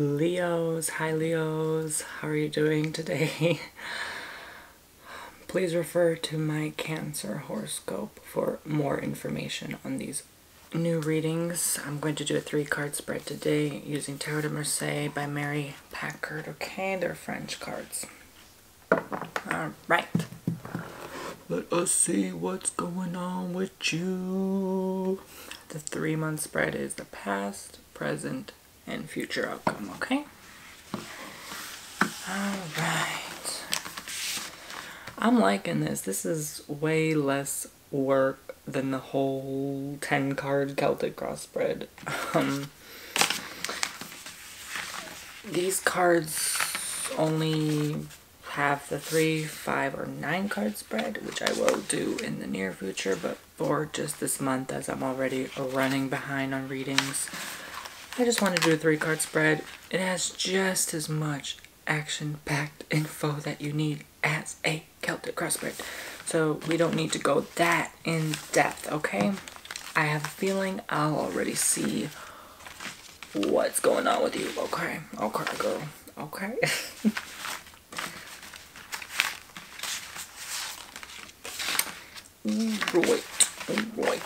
Leos, hi Leos, how are you doing today? Please refer to my Cancer horoscope for more information on these new readings. I'm going to do a 3-card spread today using Tarot de Marseille by Mary Packard. Okay, they're French cards. Alright. Let us see what's going on with you. The 3-month spread is the past, present, and future outcome, okay? Alright. I'm liking this. This is way less work than the whole 10-card Celtic cross spread. These cards only have the 3, 5, or 9 card spread, which I will do in the near future, but for just this month, as I'm already running behind on readings, I just want to do a 3-card spread. It has just as much action-packed info that you need as a Celtic cross spread, so we don't need to go that in depth, okay? I have a feeling I'll already see what's going on with you, okay? Okay, girl, okay? Right.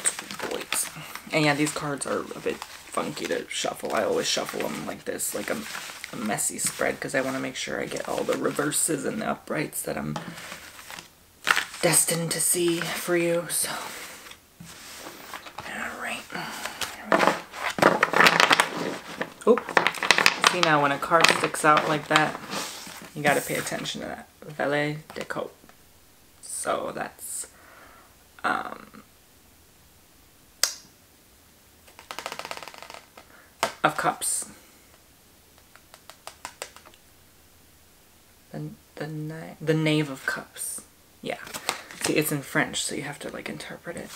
And yeah, these cards are a bit funky to shuffle. I always shuffle them like this, like a messy spread, because I want to make sure I get all the reverses and the uprights that I'm destined to see for you. So, alright. Oh, see now when a card sticks out like that, you gotta pay attention to that. Valet de Coupe. So that's of Cups. The Knave of Cups. Yeah. See, it's in French, so you have to like interpret it.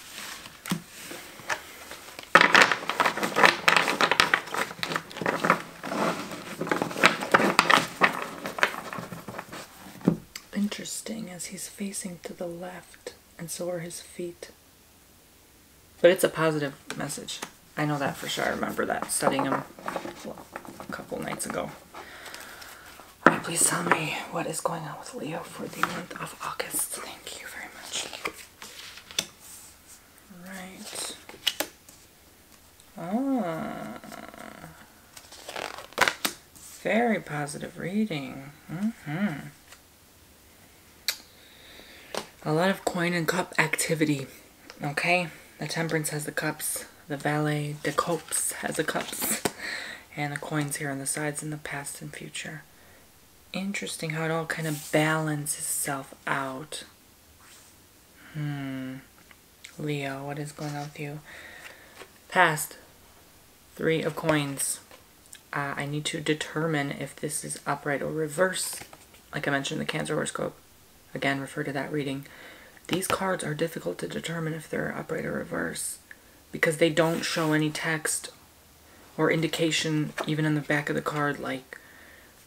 Interesting, as he's facing to the left, and so are his feet. But it's a positive message. I know that for sure. I remember that, studying him a couple nights ago. Alright, please tell me what is going on with Leo for the month of August. Thank you very much. Right. Ah. Very positive reading. A lot of coin and cup activity. Okay? The Temperance has the cups. The Valet de Coupes has the cups. And the coins here on the sides in the past and future. Interesting how it all kind of balances itself out. Leo, what is going on with you? Past. 3 of coins. I need to determine if this is upright or reverse. Like I mentioned in the Cancer horoscope. Again, refer to that reading. These cards are difficult to determine if they're upright or reverse, because they don't show any text or indication, even in the back of the card, like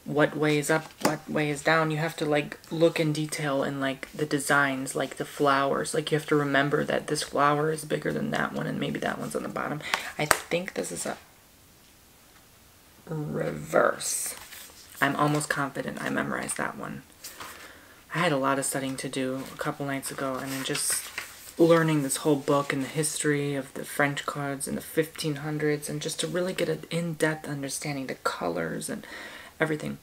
what way is up, what way is down. You have to like look in detail in like the designs, like the flowers. Like you have to remember that this flower is bigger than that one, and maybe that one's on the bottom. I think this is a reverse. I'm almost confident I memorized that one. I had a lot of studying to do a couple nights ago, and then just learning this whole book and the history of the French cards in the 1500s, and just to really get an in-depth understanding, the colors and everything.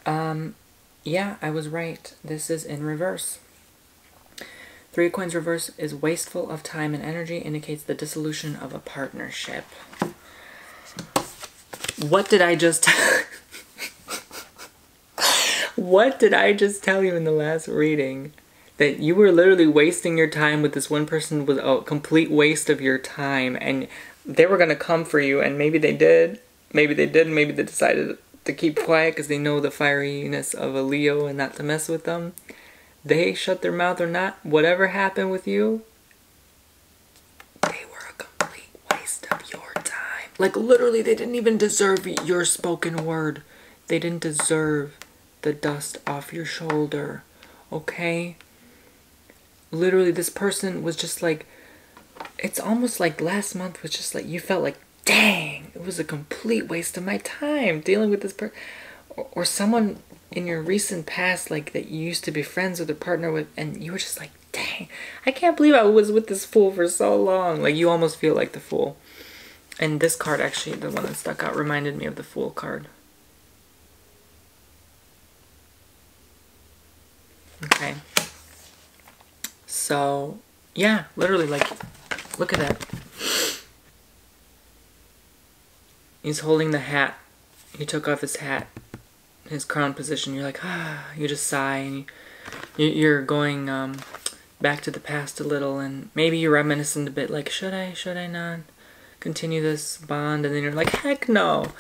Yeah, I was right. This is in reverse. 3 of coins reverse is wasteful of time and energy, indicates the dissolution of a partnership. What did I just... What did I just tell you in the last reading? That you were literally wasting your time with this one person, was a complete waste of your time, and they were going to come for you, and maybe they did, maybe they didn't, maybe they decided to keep quiet because they know the fieriness of a Leo and not to mess with them. They shut their mouth or not, whatever happened with you, they were a complete waste of your time. Like literally, they didn't even deserve your spoken word. They didn't deserve the dust off your shoulder, okay? Literally, this person was just like, it's almost like last month was just like, you felt like, dang, it was a complete waste of my time dealing with this person. Or someone in your recent past, like, that you used to be friends with or partner with, and you were just like, dang, I can't believe I was with this fool for so long. Like, you almost feel like the fool. And this card, actually, the one that stuck out, reminded me of the Fool card. Okay. So, yeah, literally, like, look at that. He's holding the hat. He took off his hat, his crown position. You're like, ah, you just sigh, and you're going back to the past a little, and maybe you're reminiscent a bit, like, should I not continue this bond? And then you're like, heck no.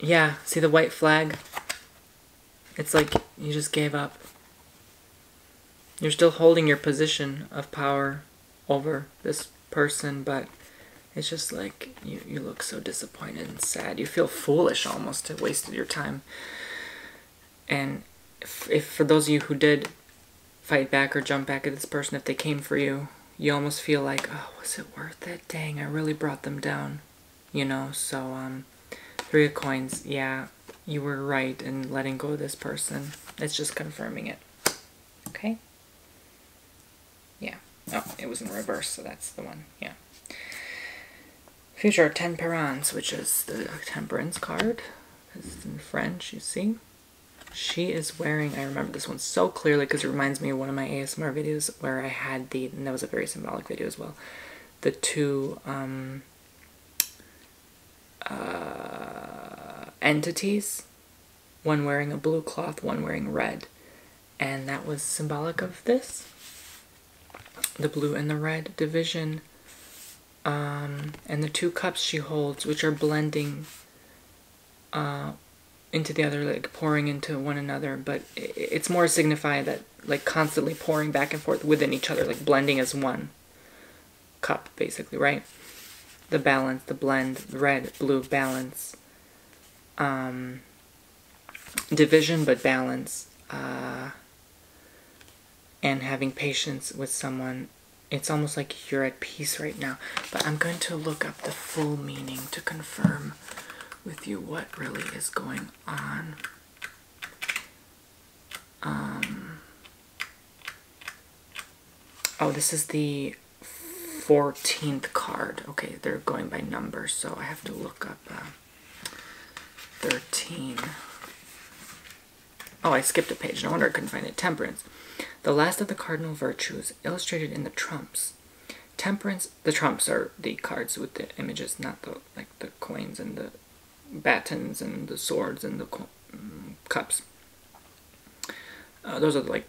Yeah, see the white flag? It's like you just gave up. You're still holding your position of power over this person, but it's just like you look so disappointed and sad. You feel foolish almost to have wasted your time. And if for those of you who did fight back or jump back at this person, if they came for you, you almost feel like, oh, was it worth it? Dang, I really brought them down. You know, so, 3 of Coins, yeah, you were right in letting go of this person. It's just confirming it. Okay? Yeah. Oh, it was in reverse, so that's the one. Yeah. Future Temperance, which is the Temperance card. It's in French, you see. She is wearing, I remember this one so clearly because it reminds me of one of my ASMR videos where I had the, and that was a very symbolic video as well, the two entities, one wearing a blue cloth, one wearing red, and that was symbolic of this, the blue and the red division, and the 2 cups she holds, which are blending into the other, like pouring into one another, but it's more signify that, like, constantly pouring back and forth within each other, like blending as one cup, basically, right? The balance, the blend, red, blue, balance, division but balance, and having patience with someone. It's almost like you're at peace right now. But I'm going to look up the full meaning to confirm with you what really is going on. Oh, this is the 14th card. Okay, they're going by numbers, so I have to look up 13. Oh, I skipped a page. No wonder I couldn't find it. Temperance. The last of the cardinal virtues, illustrated in the trumps. Temperance, the trumps are the cards with the images, not the, like, the coins and the batons and the swords and the cups. Those are, like,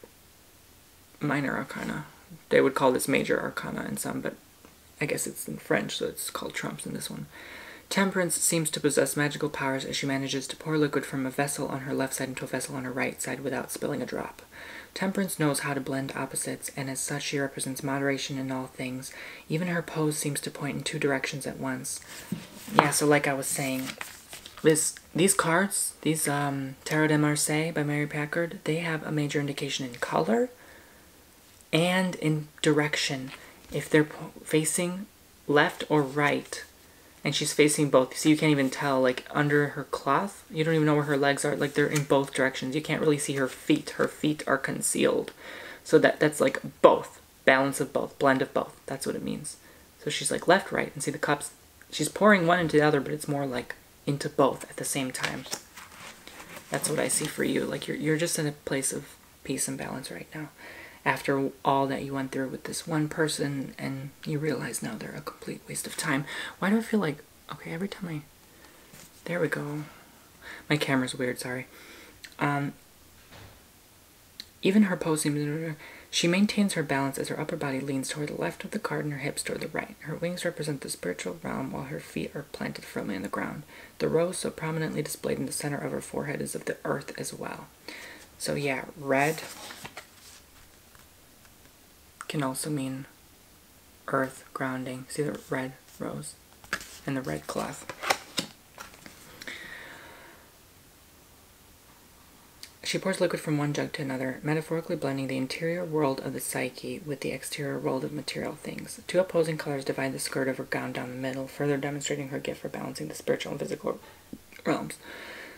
minor arcana. They would call this major arcana in some, but I guess it's in French, so it's called trumps in this one. Temperance seems to possess magical powers as she manages to pour liquid from a vessel on her left side into a vessel on her right side without spilling a drop. Temperance knows how to blend opposites, and as such she represents moderation in all things. Even her pose seems to point in 2 directions at once. Yeah, so like I was saying, these cards, these Tarot de Marseille by Mary Packard, they have a major indication in color and in direction. If they're facing left or right, and she's facing both, so you can't even tell, like, under her cloth, you don't even know where her legs are, like, they're in both directions. You can't really see her feet. Her feet are concealed. So that's like both, balance of both, blend of both. That's what it means. So she's like left, right, and see the cups, she's pouring one into the other, but it's more like into both at the same time. That's what I see for you. Like, you're just in a place of peace and balance right now. After all that you went through with this one person, and you realize now they're a complete waste of time. Why do I feel like, okay, every time there we go. My camera's weird, sorry. Even her pose seems, she maintains her balance as her upper body leans toward the left of the card and her hips toward the right. Her wings represent the spiritual realm while her feet are planted firmly in the ground. The rose so prominently displayed in the center of her forehead is of the earth as well. So yeah, red can also mean earth, grounding. See the red rose and the red cloth. She pours liquid from one jug to another, metaphorically blending the interior world of the psyche with the exterior world of material things. Two opposing colors divide the skirt of her gown down the middle, further demonstrating her gift for balancing the spiritual and physical realms.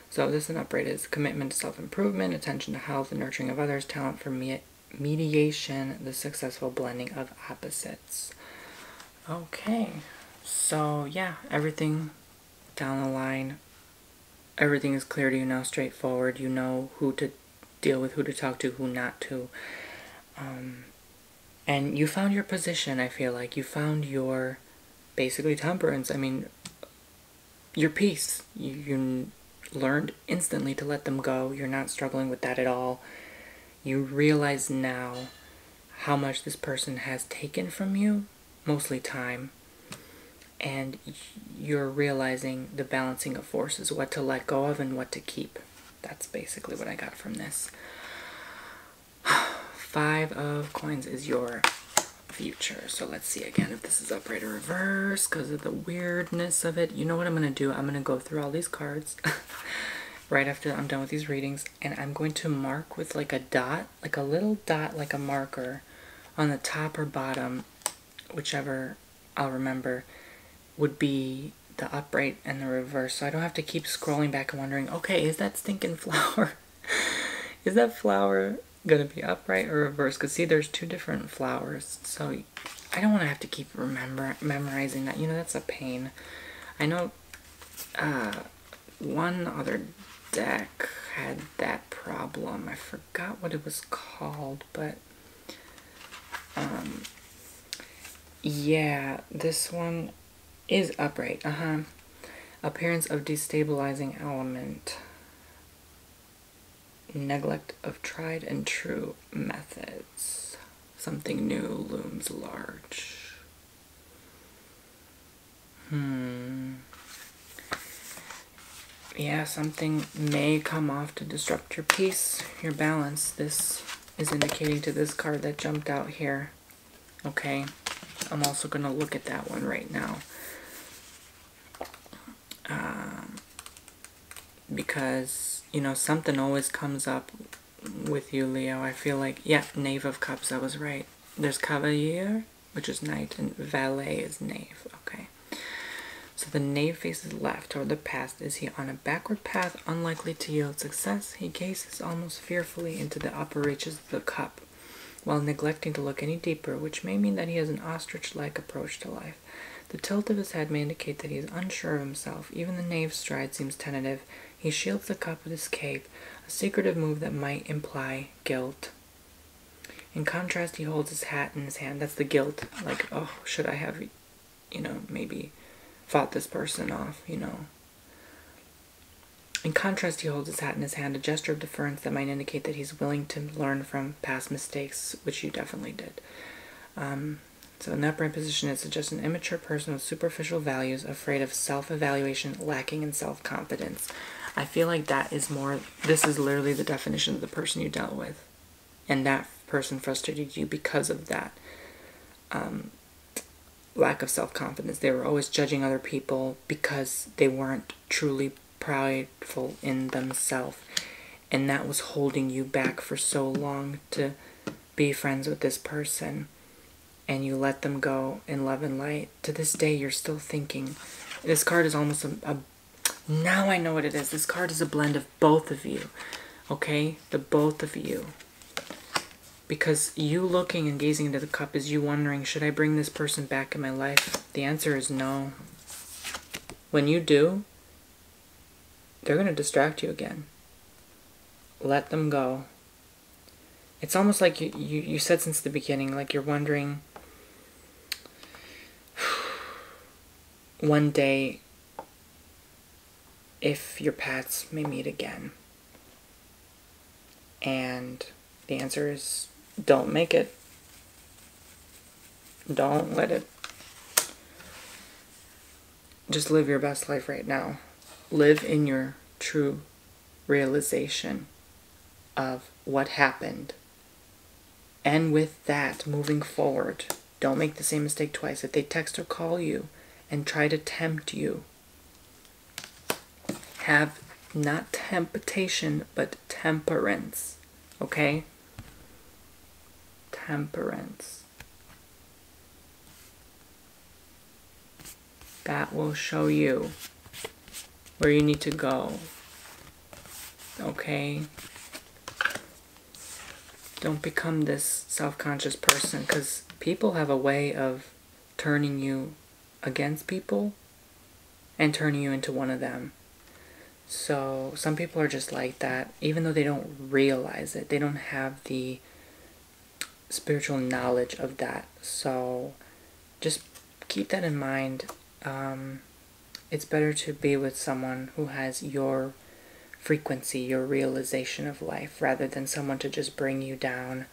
So this in upright is commitment to self-improvement, attention to health, and nurturing of others, talent for mediation, the successful blending of opposites. Okay, so yeah, everything down the line, everything is clear to you now, straightforward. You know who to deal with, who to talk to, who not to. And you found your position, I feel like. You found your, basically, temperance. I mean, your peace. You learned instantly to let them go. You're not struggling with that at all. You realize now how much this person has taken from you, mostly time. And you're realizing the balancing of forces, what to let go of and what to keep. That's basically what I got from this. 5 of coins is your future. So let's see again if this is upright or reverse because of the weirdness of it. You know what I'm going to do? I'm going to go through all these cards right after I'm done with these readings, and I'm going to mark with like a dot, like a little dot, like a marker on the top or bottom, whichever I'll remember, would be the upright and the reverse, so I don't have to keep scrolling back and wondering, okay, is that stinking flower, is that flower gonna be upright or reverse? Because see, there's 2 different flowers, so I don't want to have to keep memorizing that. You know, that's a pain. I know one other deck had that problem. I forgot what it was called, but yeah, this one is upright. Appearance of destabilizing element. Neglect of tried and true methods. Something new looms large. Yeah, something may come off to disrupt your peace, your balance. This is indicating to this card that jumped out here. Okay, I'm also going to look at that one right now. Because, you know, something always comes up with you, Leo. I feel like, yeah, Knave of Cups, I was right. There's Cavalier, which is Knight, and Valet is Knave. Okay. So the Knave faces left toward the past. Is he on a backward path, unlikely to yield success? He gazes almost fearfully into the upper reaches of the cup, while neglecting to look any deeper, which may mean that he has an ostrich-like approach to life. The tilt of his head may indicate that he is unsure of himself. Even the Knave's stride seems tentative. He shields the cup with his cape, a secretive move that might imply guilt. In contrast, he holds his hat in his hand. That's the guilt. Like, oh, should I have, you know, maybe fought this person off, you know. In contrast, he holds his hat in his hand, a gesture of deference that might indicate that he's willing to learn from past mistakes, which you definitely did. So in the upright position, it suggests an immature person with superficial values, afraid of self-evaluation, lacking in self-confidence. I feel like that is more, this is literally the definition of the person you dealt with. And that person frustrated you because of that lack of self-confidence. They were always judging other people because they weren't truly prideful in themselves. And that was holding you back for so long to be friends with this person. And you let them go in love and light. To this day, you're still thinking. This card is almost now I know what it is. This card is a blend of both of you. Okay? The both of you. Because you looking and gazing into the cup is you wondering, should I bring this person back in my life? The answer is no. When you do, they're going to distract you again. Let them go. It's almost like you said since the beginning, like you're wondering, one day, if your paths may meet again. And the answer is, don't make it. Don't let it. Just live your best life right now. Live in your true realization of what happened. And with that, moving forward, don't make the same mistake twice. If they text or call you and try to tempt you, have Not temptation, but temperance. Okay? Temperance. That will show you where you need to go. Okay? Don't become this self-conscious person, because people have a way of turning you against people and turning you into one of them. So some people are just like that, even though they don't realize it. They don't have the spiritual knowledge of that. So just keep that in mind. It's better to be with someone who has your frequency, your realization of life, rather than someone to just bring you down.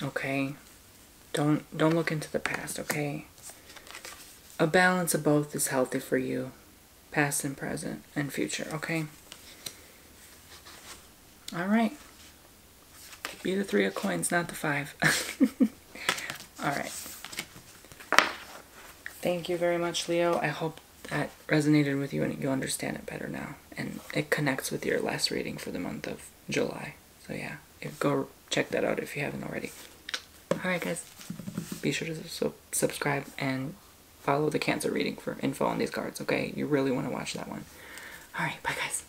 Okay? Don't look into the past, okay? A balance of both is healthy for you. Past and present and future, okay? Alright. Be the 3 of coins, not the 5. Alright. Thank you very much, Leo. I hope that resonated with you and you'll understand it better now. And it connects with your last reading for the month of July. So yeah, go check that out if you haven't already. Alright guys, be sure to subscribe and follow the Cancer reading for info on these cards, okay? You really want to watch that one. Alright, bye guys.